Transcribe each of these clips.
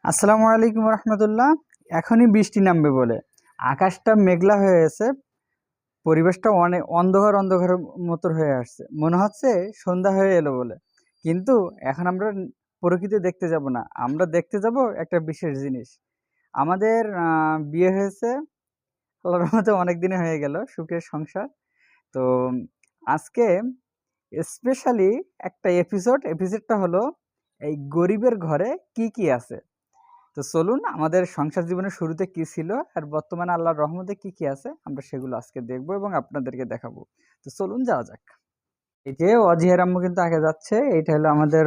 আসসালামু আলাইকুম রহমতুল্লাহ। এখনই বৃষ্টি নামবে বলে আকাশটা মেঘলা হয়ে আছে, পরিবেশটা অনেক অন্ধকার অন্ধকার মতো হয়ে আসছে, মনে হচ্ছে সন্ধ্যা হয়ে এলো বলে। কিন্তু এখন আমরা প্রকৃতি দেখতে যাব না, আমরা দেখতে যাব একটা বিশেষ জিনিস। আমাদের বিয়ে হয়েছে আল্লাহর রহমতে অনেক দিনে হয়ে গেল, সুখের সংসার। তো আজকে স্পেশালি একটা এপিসোডটা হলো এই গরিবের ঘরে কি কি আছে। তো চলুন, আমাদের সংসার জীবনের শুরুতে কি ছিল আর বর্তমানে আল্লাহর রহমতে কি কি আছে আমরা সেগুলো আজকে দেখবো এবং আপনাদেরকে দেখাবো। তো চলুন যাওয়া যাক। এই যে অজিহার আম্মু কিন্তু আগে যাচ্ছে, এইটা হলো আমাদের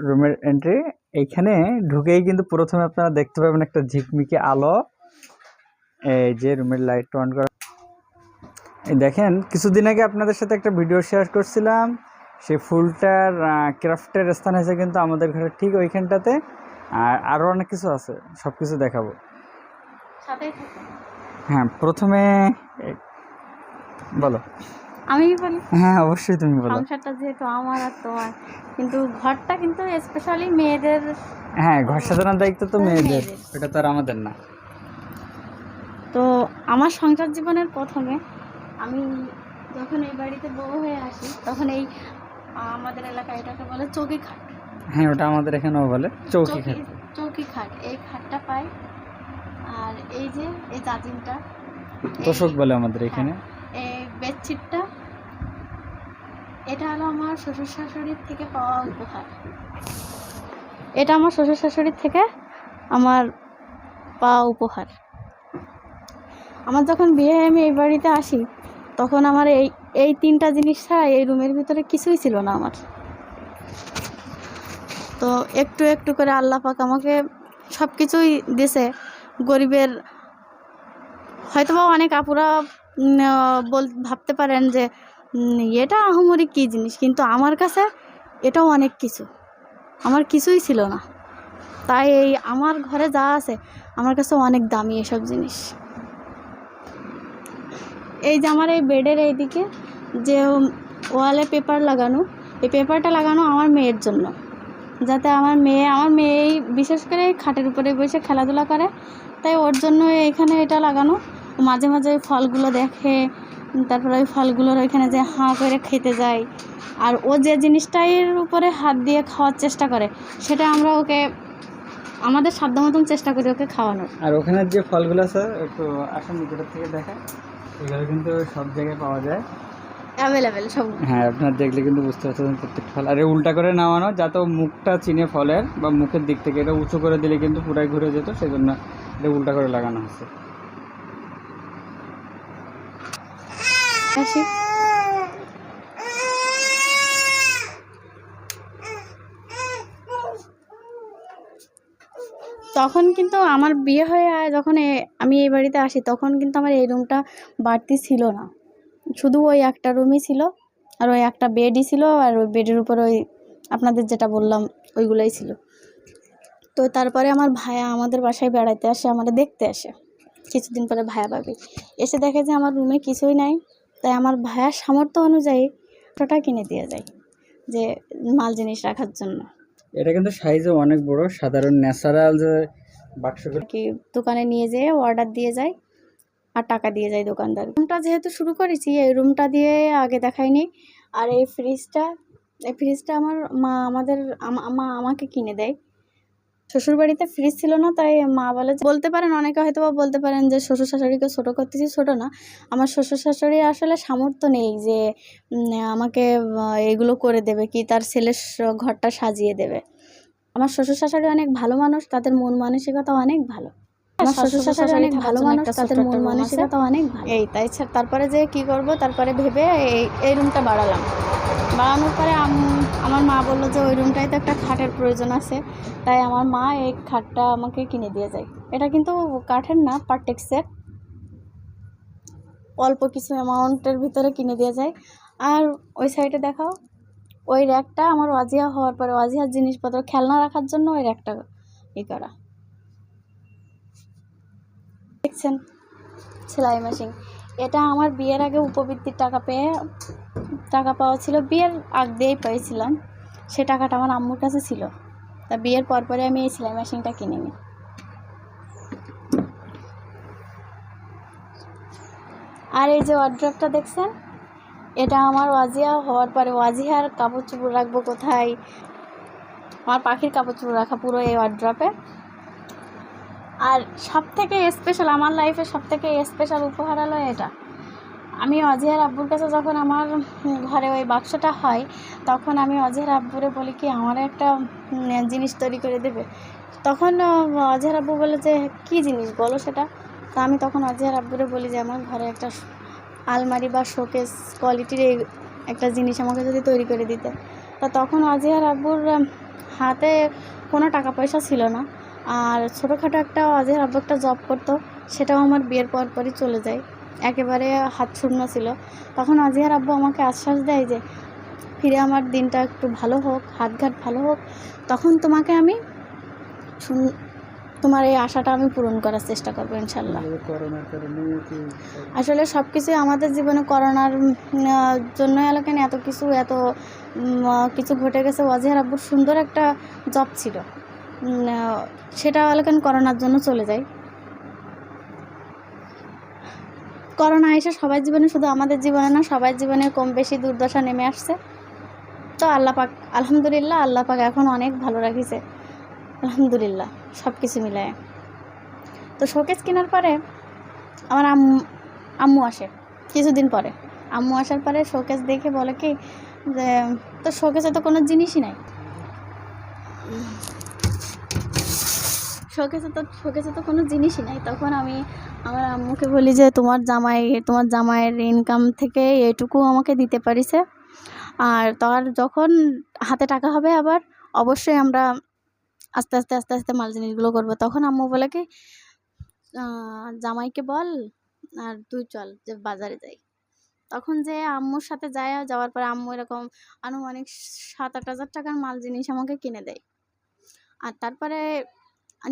রুমের এন্ট্রি। এইখানে ঢুকেই কিন্তু প্রথমে আপনারা দেখতে পাবেন একটা ঝিকমিকি আলো। এই যে রুমের লাইট অন করা। এই দেখেন, কিছুদিন আগে আপনাদের সাথে একটা ভিডিও শেয়ার করছিলাম, সেই ফুলটার ক্রাফটের স্থান হয়েছে কিন্তু আমাদের ঘরের ঠিক ওইখানটাতে। আর আরও অনেক কিছু আছে, সব কিছু দেখাবো। হ্যাঁ, প্রথমে বলো। আমি বলি? হ্যাঁ, অবশ্যই তুমি বলো। সংসারটা যেহেতু আমার আর তোমার, কিন্তু ঘরটা কিন্তু স্পেশালি মেয়েদের। হ্যাঁ, ঘর সাজানোর দায়িত্ব তো মেয়েদের, এটা তো আর আমাদের না। তো আমার সংসার জীবনের প্রথমে আমি যখন এই বাড়িতে বউ হয়ে আসি, তখন এই আমাদের এলাকায় এটাকে বলে চৌকি খাট। হ্যাঁ, ওটা আমাদের এখানেও বলে চৌকি খাট। চৌকি খাট, এই খাটটা পাই। আর এই যে এই চাচিনটা, তোষক বলে আমাদের এখানে। এই বেডশিটটা, এটা হলো আমার শ্বশুর শাশুড়ির থেকে পাওয়া উপহার। এটা আমার শ্বশুর শাশুড়ির থেকে আমার পাওয়া উপহার। আমার যখন বিয়ে হয়ে আমি এই বাড়িতে আসি, তখন আমার এই এই তিনটা জিনিস ছাড়া এই রুমের ভিতরে কিছুই ছিল না আমার। তো একটু একটু করে আল্লাহ পাক আমাকে সব কিছুই দিছে। গরিবের হয়তোবা অনেক আপুরা ভাবতে পারেন যে এটা আহামরি কী জিনিস, কিন্তু আমার কাছে এটাও অনেক কিছু। আমার কিছুই ছিল না, তাই এই আমার ঘরে যা আছে আমার কাছে অনেক দামি এসব জিনিস। এই যে আমার এই বেডের এইদিকে যে ওয়ালে পেপার লাগানো, এই পেপারটা লাগানো আমার মেয়ের জন্য, যাতে আমার মেয়ে বিশেষ করে খাটের উপরে বসে খেলাধুলা করে, তাই ওর জন্য এখানে এটা লাগানো। মাঝে মাঝে ওই ফলগুলো দেখে, তারপরে ওই ফলগুলোর ওইখানে যে হাঁ করে খেতে যায়, আর ও যে জিনিসটার উপরে হাত দিয়ে খাওয়ার চেষ্টা করে, সেটা আমরা ওকে আমাদের সাধ্য মতন চেষ্টা করি ওকে খাওয়ানোর। আর ওখানে যে ফলগুলো আছে একটু আসেন ভিতর থেকে দেখা, এগুলো কিন্তু সব জায়গায় পাওয়া যায়, অ্যাভেলেবেল সব। হ্যাঁ, আপনার দেখলে কিন্তু বুঝতে পারছেন প্রত্যেক ফল। আর উল্টা করে নামানো যাতে মুখটা চিনে ফলের বা মুখের দিক থেকে, এটা উঁচু করে দিলে কিন্তু পুরাই ঘুরে যেত, সেজন্য এটা উল্টা করে লাগানো হচ্ছে। তখন কিন্তু আমার বিয়ে হয়ে যখন আমি এই বাড়িতে আসি, তখন কিন্তু আমার এই রুমটা বাড়তি ছিল না, শুধু ওই একটা রুমই ছিল, আর ওই একটা বেডই ছিল, আর ওই বেডের উপর ওই আপনাদের যেটা বললাম ওইগুলোই ছিল। তো তারপরে আমার ভাইয়া আমাদের বাসায় বেড়াতে আসে, আমাদের দেখতে আসে। কিছুদিন পরে ভাইয়া ভাবি এসে দেখে যে আমার রুমে কিছুই নাই, তাই আমার ভাইয়ার সামর্থ্য অনুযায়ী ওটা কিনে দিয়ে যায় যে মাল জিনিস রাখার জন্য। এটা কিন্তু সাইজে অনেক বড়, সাধারণ ন্যাচারাল যে বাক্সগুলো কি দোকানে নিয়ে যেয়ে অর্ডার দিয়ে যায় আর টাকা দিয়ে যায় দোকানদার। রুমটা যেহেতু শুরু করেছি, এই রুমটা দিয়ে আগে দেখাইনি। আর এই ফ্রিজটা আমার মা আমাকে কিনে দেয়। শ্বশুরবাড়িতে ফ্রিজ ছিল না, তাই মা বলতে পারেন, অনেকে হয়তো বা বলতে পারেন যে শ্বশুর শাশুড়িকে ছোটো করতেছি। ছোটো না, আমার শ্বশুর শাশুড়ি আসলে সামর্থ্য নেই যে আমাকে এগুলো করে দেবে কি, তার ছেলের ঘরটা সাজিয়ে দেবে। আমার শ্বশুর শাশুড়ি অনেক ভালো মানুষ, তাদের মন মানসিকতা অনেক ভালো। আমার শ্বশুর শাশুড়ি অনেক ভালো মানুষ, তাদের মন মানসিকতা অনেক ভালো। তাই তারপরে যে কি করব, তারপরে ভেবে এই রুমটা বাড়ানোর পরে আমার মা বললো যে ওই রুমটায় তো একটা খাটের প্রয়োজন আছে, তাই আমার মা এই খাটটা আমাকে কিনে দিয়ে যায়। এটা কিন্তু কাঠের না, পার্টেক্সের, অল্প কিছু অ্যামাউন্টের ভিতরে কিনে দিয়ে যায়। আর ওই সাইডে দেখাও, ওই র্যাকটা আমার ওয়াজিয়া হওয়ার পরে ওয়াজিয়ার জিনিসপত্র খেলনা রাখার জন্য ওই র্যাকটা করা। দেখছেন সেলাই মেশিন, এটা আমার বিয়ের আগে উপবৃত্তির টাকা পাওয়া ছিল, বিয়ের আগ দিয়েই পেয়েছিলাম। সে টাকাটা আমার আম্মুর কাছে ছিল, তা বিয়ের পরে আমি এই সেলাই মেশিনটা কিনে নিই। আর এই যে ওয়ার্ড্রপটা দেখছেন, এটা আমার ওয়াজিয়া হওয়ার পরে ওয়াজিয়ার কাপড় চোপড় রাখবো কোথায়, আমার পাখির কাপড় চোপড় রাখা পুরো এই ওয়ার্ড্রপে। আর সব থেকে স্পেশাল, আমার লাইফে সব থেকে স্পেশাল উপহার হলো এটা। আমি অজিহার আব্বুর কাছে যখন আমার ঘরে ওই বাক্সটা হয়, তখন আমি অজিহার আব্বুরে বলি কি আমার একটা জিনিস তৈরি করে দেবে। তখন অজিহার আব্বু বলে যে কী জিনিস বলো সেটা। তা আমি তখন অজিহার আব্বুরে বলি যে আমার ঘরে একটা আলমারি বা শোকেস কোয়ালিটির একটা জিনিস আমাকে যদি তৈরি করে দিতে। তা তখন অজিহার আব্বুর হাতে কোনো টাকা পয়সা ছিল না, আর ছোটোখাটো একটা অজিহার আব্বু একটা জব করতো, সেটাও আমার বিয়ের পরই চলে যায়, একেবারে হাত শূন্য ছিল। তখন অজিহার আব্বু আমাকে আশ্বাস দেয় যে ফিরে আমার দিনটা একটু ভালো হোক, হাতঘাট ভালো হোক, তখন তোমাকে আমি তোমার এই আশাটা আমি পূরণ করার চেষ্টা করবো ইনশাল্লাহ। করোনার কারণে আসলে সব কিছুই আমাদের জীবনে করোনার জন্য এলাকায় এত কিছু ঘটে গেছে। অজিহার আব্বুর সুন্দর একটা জব ছিল, সেটা এলাকায় করোনার জন্য চলে যায়। করোনা এসে সবার জীবনে, শুধু আমাদের জীবনে না, সবার জীবনে কম বেশি দুর্দশা নেমে আসছে। তো আল্লাহ পাক, আলহামদুলিল্লাহ, আল্লাহ পাক এখন অনেক ভালো রাখিছে আলহামদুলিল্লাহ, সব কিছু মিলায়। তো শোকেস কেনার পরে আমার আম্মু আসে কিছুদিন পরে। আম্মু আসার পরে শোকেস দেখে বলে কি যে তো শোকেসে তো কোনো জিনিসই নাই, শোকেসে তো কোনো জিনিসই নাই। তখন আমি আমার আম্মুকে বলি যে তোমার জামাইয়ের ইনকাম থেকে এটুকু আমাকে দিতে পারিছে, আর তার যখন হাতে টাকা হবে আবার অবশ্যই আমরা আস্তে আস্তে আস্তে আস্তে মাল জিনিসগুলো করবো। তখন আম্মু বলে কি জামাইকে বল আর তুই চল যে বাজারে যাই। তখন যে আম্মুর সাথে যাওয়ার পরে আম্মু এরকম আনুমানিক 7-8 হাজার টাকার মাল জিনিস আমাকে কিনে দেয়। আর তারপরে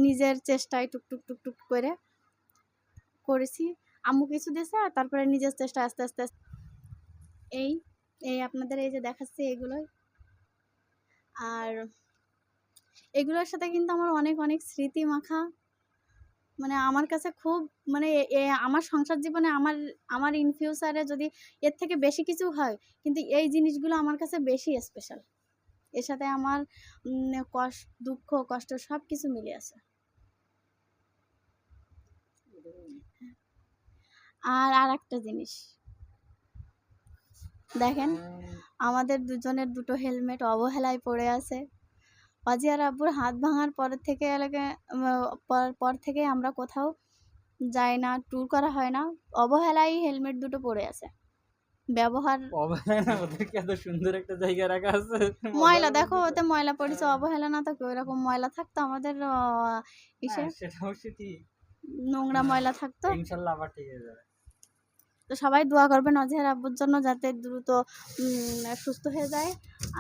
নিজের চেষ্টায় টুকটুক টুকটুক করে করেছি, আম্মু কিছু দিয়েছে, আর তারপরে নিজের চেষ্টা আস্তে আস্তে এই এই আপনাদের এই যে দেখাচ্ছি এগুলোই। আর এগুলোর সাথে কিন্তু আমার অনেক অনেক স্মৃতি মাখা, মানে আমার কাছে খুব, মানে আমার সংসার জীবনে আমার ইন ফিউচারে যদি এর থেকে বেশি কিছু হয়, কিন্তু এই জিনিসগুলো আমার কাছে বেশি স্পেশাল। এর সাথে আমার দুঃখ কষ্ট সব কিছু মিলে আছে। আর একটা জিনিস দেখেন, আমাদের দুজনের দুটো হেলমেট অবহেলায় পড়ে আছে। অজিয়ার আব্বুর হাত ভাঙার পর থেকে আমরা কোথাও যাই না, ট্যুর করা হয় না, অবহেলায় হেলমেট দুটো পড়ে আছে। ব্যবহার অবহেলা, ওদেরকে এত সুন্দর একটা জায়গা রাখা আছে, ময়লা দেখো, ওতে ময়লা পড়েছে, অবহেলা না থাকে ওইরকম ময়লা থাকতো আমাদের ইসে, সেটা অবশ্যই ঠিক, নোংরা ময়লা থাকতো। ইনশাল্লাহ আবার ঠিক হয়ে যাবে। তো সবাই দোয়া করবেন অজিহার আব্বুর জন্য যাতে দ্রুত সুস্থ হয়ে যায়,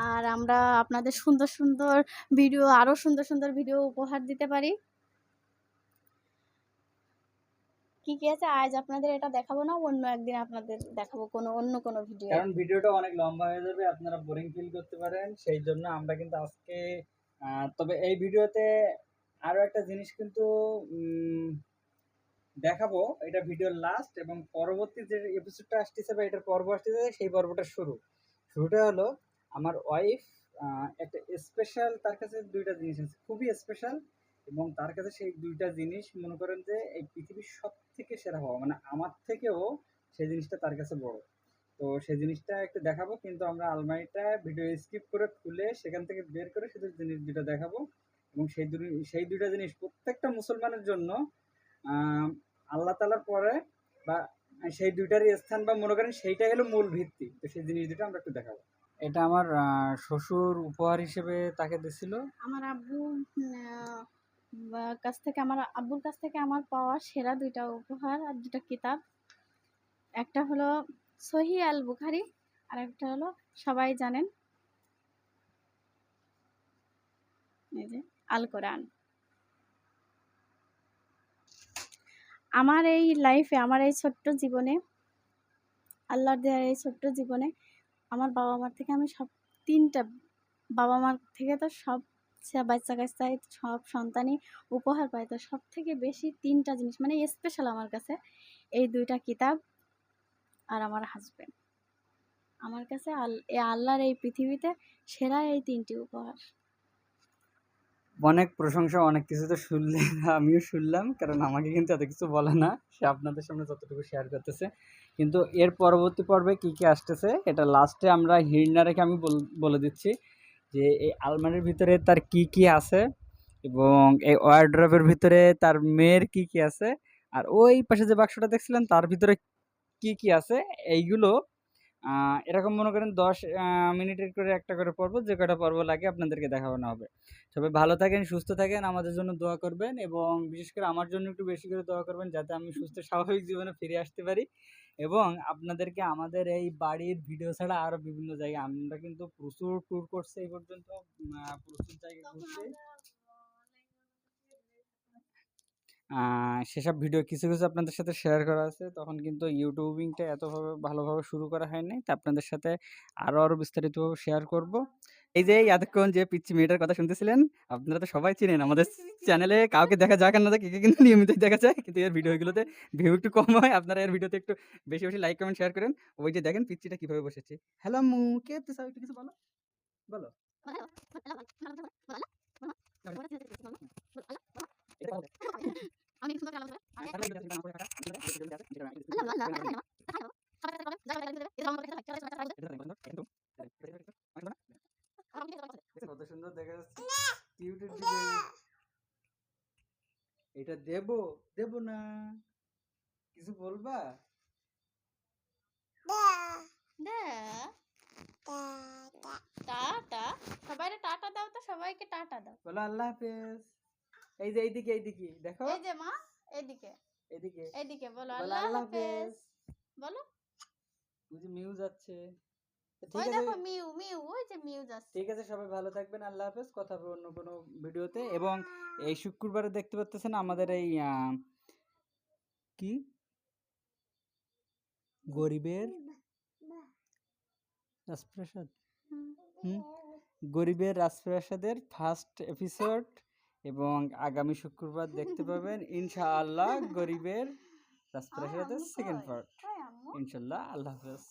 আর আমরা আপনাদের সুন্দর সুন্দর ভিডিও, আরও সুন্দর সুন্দর ভিডিও উপহার দিতে পারি। কি কি আছে আজ আপনাদের এটা দেখাবো না, অন্য একদিন আপনাদের দেখাবো অন্য কোনো ভিডিও, কারণ ভিডিওটা অনেক লম্বা হয়ে যাবে, আপনারা বোরিং ফিল করতে পারেন, সেই জন্য আমরা কিন্তু আজকে তবে এই ভিডিওতে আরো একটা জিনিস কিন্তু দেখাবো, এটা ভিডিওর লাস্ট এবং পরবর্তী যে এপিসোডটা আসতেছে বা এটার পর্ব আসতেছে সেই পর্বটা শুরুটা হলো আমার ওয়াইফ একটা স্পেশাল, তার কাছে দুইটা জিনিস আছে খুবই স্পেশাল, এবং তার কাছে সেই দুইটা জিনিস মনে করেন যে এই পৃথিবীর সব থেকে সেরা হওয়া, মানে আমার থেকেও সেই জিনিসটা তার কাছে বড়। তো সেই জিনিসটা একটু দেখাবো, কিন্তু আমরা আলমারিটা ভিডিও স্কিপ করে খুলে সেখান থেকে বের করে শুধু জিনিস দুটো দেখাবো, এবং সেই দুইটা জিনিস প্রত্যেকটা মুসলমানের জন্য আল্লাহ তালার পরে বা সেই দুইটারই স্থান, বা মনে করেন সেইটাই হলো মূল ভিত্তি। তো সেই জিনিস দুটো আমরা একটু দেখাবো। এটা আমার শ্বশুর উপহার হিসেবে তাকে দিছিল। আমার আব্বুর কাছ থেকে আমার পাওয়া সেরা দুইটা উপহার আর দুটা কিতাব। একটা হলো সহিহ আল বুখারী, আর একটা হলো সবাই জানেন এই যে আল কোরআন। আমার এই লাইফে, আমার এই ছোট্ট জীবনে, আল্লাহর দেওয়া এই ছোট্ট জীবনে আমার বাবা মার থেকে আমি তিনটা বাবা মার থেকে তো বাচ্চা বাচ্চা কাচ্চা সব সন্তানই উপহার পায়, তো সব থেকে বেশি 3টা জিনিস মানে স্পেশাল আমার কাছে, এই 2টা কিতাব আর আমার হাজবেন্ড। আমার কাছে আল্লাহর এই পৃথিবীতে সেরা এই 3টি উপহার। অনেক প্রশংসা, অনেক কিছু তো শুনলেন, আমিও শুনলাম, কারণ আমাকে কিন্তু এত কিছু বলে না, সে আপনাদের সামনে যতটুকু শেয়ার করতেছে। কিন্তু এর পরবর্তী পর্বে কী কী আসতেছে এটা লাস্টে আমরা হিড়না রেখে আমি বলে দিচ্ছি যে এই আলমারির ভিতরে তার কি কি আছে এবং এই ওয়ারড্রবের ভিতরে তার মেয়ের কি কি আছে, আর ওই পাশে যে বাক্সটা দেখছিলেন তার ভিতরে কি কি আছে, এইগুলো এরকম মনে করেন 10 মিনিটের করে একটা করে পর্ব, যে কটা পর্ব লাগে আপনাদেরকে দেখানো হবে। সবাই ভালো থাকেন, সুস্থ থাকেন, আমাদের জন্য দোয়া করবেন এবং বিশেষ করে আমার জন্য একটু বেশি করে দোয়া করবেন যাতে আমি সুস্থ স্বাভাবিক জীবনে ফিরে আসতে পারি এবং আপনাদেরকে আমাদের এই বাড়ির ভিডিও ছাড়া আরও বিভিন্ন জায়গায় আমরা কিন্তু প্রচুর ট্যুর করছি এই পর্যন্ত, প্রচুর জায়গায় ঘুরছি। সেসব ভিডিও কিছু, কিছু আপনাদের সাথে শেয়ার করা আছে। তখন কিন্তু ইউটিউবিংটা ভালোভাবে শুরু করা হয়নি। তো আপনাদের সাথে আরও বিস্তারিতভাবে শেয়ার করব। এই যে এতক্ষণ যে পিচ্চি মেয়েটার কথা শুনতেছিলেন, আপনারা তো সবাই চিনেন। আমাদের চ্যানেলে কাউকে দেখা যাক আর না যাক, একে কিন্তু নিয়মিতই দেখা যায়। কিন্তু এর ভিডিওগুলোতে ভিউ একটু কম হয়। আপনারা এর ভিডিওতে একটু বেশি, বেশি লাইক, কমেন্ট, শেয়ার করেন। ওই যে দেখেন পিচ্চিটা কিভাবে বসেছে। হ্যালো আম্মু, কে আপনি? একটু কিছু বলো। বলো। এটা বলো। আমি সুন্দর আলাদা কত সুন্দর দেখা যাচ্ছে। এটা দেব দেব না, কিছু বলবা? টাটা, সবাইকে টাটা দাও, তো সবাইকে টাটা দাও। বলো আল্লাহ হাফেজ। এই যে এইদিকে দেখো, এই যে মা, এদিকে এদিকে এদিকে বলো বলো আল্লাহ আল্লাহ হাফেজ। হাফেজ। বলো, ওই যে মিউ যাচ্ছে। তো ওই ঠিক আছে, দেখো মিউ মিউ, ওই যে মিউ যাচ্ছে। ঠিক আছে, সবাই ভালো থাকবেন, আল্লাহ হাফেজ। কথা হবে অন্য কোনো ভিডিওতে। এবং এই শুক্রবারে দেখতে পাচ্ছেন আমাদের এই কি গরিবের রাজপ্রাসাদ, হুম, গরিবের রাজপ্রাসাদের ফার্স্ট এপিসোড এবং আগামী শুক্রবার দেখতে পাবেন ইনশাআল্লাহ গরিবের রাজপ্রাসাদের সেকেন্ড পার্ট। ইনশাআল্লাহ। আল্লাহ হাফেজ।